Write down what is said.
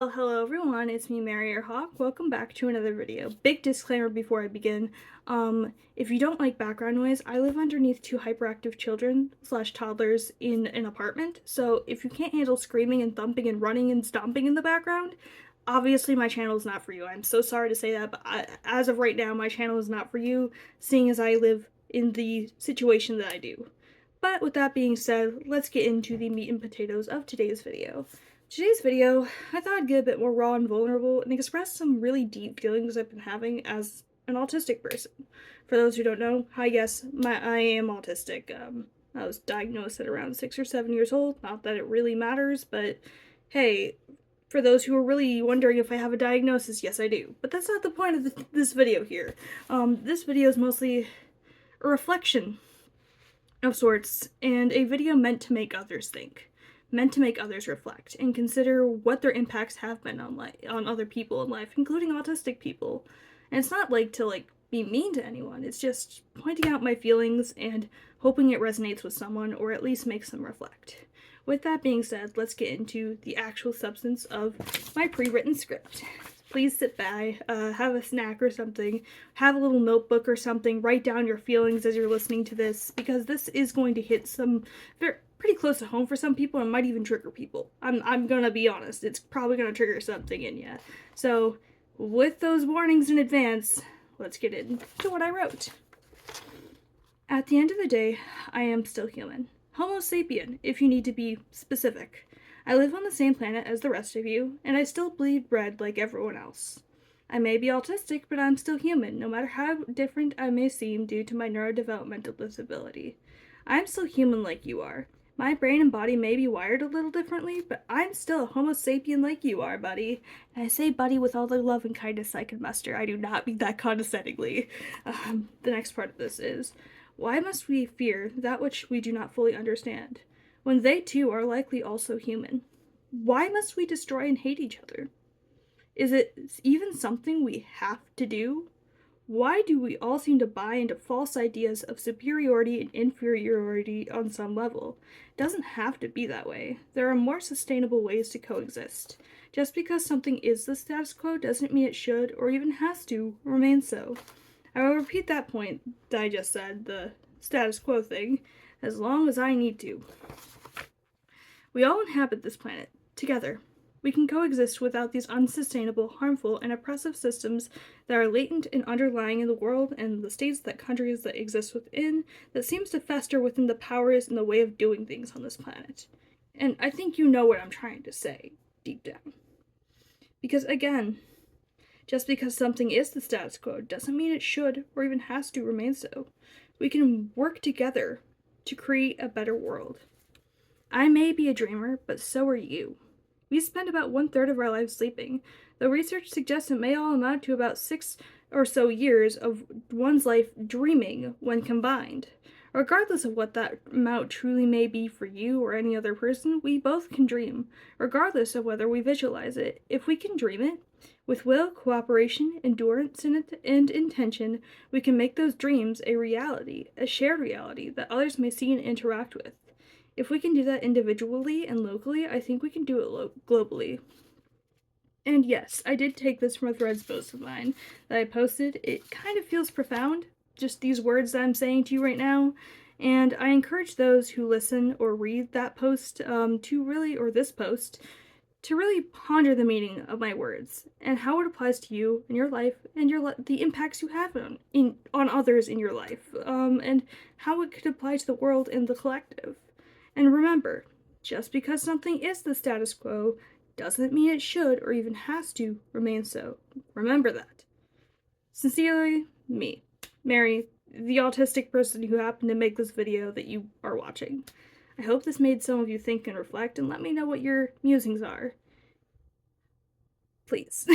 Well, hello everyone, it's me, Mary or Hawk. Welcome back to another video. Big disclaimer before I begin. If you don't like background noise, I live underneath two hyperactive children slash toddlers in an apartment, so if you can't handle screaming and thumping and running and stomping in the background, obviously my channel is not for you. I'm so sorry to say that, but as of right now, my channel is not for you, seeing as I live in the situation that I do. But with that being said, let's get into the meat and potatoes of today's video. Today's video, I thought I'd get a bit more raw and vulnerable and express some really deep feelings I've been having as an autistic person. For those who don't know, hi, yes, I am autistic. I was diagnosed at around 6 or 7 years old. Not that it really matters, but hey, for those who are really wondering if I have a diagnosis, yes, I do. But that's not the point of this video here. This video is mostly a reflection of sorts, and a video meant to make others think, meant to make others reflect, and consider what their impacts have been on other people in life, including autistic people. And it's not to be mean to anyone, it's just pointing out my feelings and hoping it resonates with someone, or at least makes them reflect. With that being said, let's get into the actual substance of my pre-written script. Please sit by, have a snack or something, have a little notebook or something, write down your feelings as you're listening to this, because this is going to hit pretty close to home for some people and might even trigger people. I'm gonna be honest, it's probably gonna trigger something in you. So, with those warnings in advance, let's get into what I wrote. At the end of the day, I am still human. Homo Sapien, if you need to be specific. I live on the same planet as the rest of you, and I still bleed red like everyone else. I may be autistic, but I'm still human, no matter how different I may seem due to my neurodevelopmental disability. I'm still human like you are. My brain and body may be wired a little differently, but I'm still a Homo sapien like you are, buddy. And I say buddy with all the love and kindness I can muster. I do not mean that condescendingly. The next part of this is, why must we fear that which we do not fully understand, when they too are likely also human? Why must we destroy and hate each other? Is it even something we have to do? Why do we all seem to buy into false ideas of superiority and inferiority on some level? It doesn't have to be that way. There are more sustainable ways to coexist. Just because something is the status quo doesn't mean it should, or even has to, remain so. I will repeat that point that I just said, the status quo thing, as long as I need to. We all inhabit this planet, together. We can coexist without these unsustainable, harmful, and oppressive systems that are latent and underlying in the world and the states that countries that exist within, that seems to fester within the powers and the way of doing things on this planet. And I think you know what I'm trying to say, deep down. Because again, just because something is the status quo doesn't mean it should or even has to remain so. We can work together to create a better world. I may be a dreamer, but so are you. We spend about 1/3 of our lives sleeping, though research suggests it may all amount to about 6 or so years of one's life dreaming when combined. Regardless of what that amount truly may be for you or any other person, we both can dream, regardless of whether we visualize it. If we can dream it, with will, cooperation, endurance, and intention, we can make those dreams a reality, a shared reality that others may see and interact with. If we can do that individually and locally, I think we can do it globally. And yes, I did take this from a Threads post of mine that I posted. It kind of feels profound, just these words that I'm saying to you right now. And I encourage those who listen or read that post or this post, to really ponder the meaning of my words and how it applies to you in your life and the impacts you have on others in your life, and how it could apply to the world and the collective. And remember, just because something is the status quo doesn't mean it should or even has to remain so. Remember that. Sincerely, me, Mary, the autistic person who happened to make this video that you are watching. I hope this made some of you think and reflect, and let me know what your musings are. Please.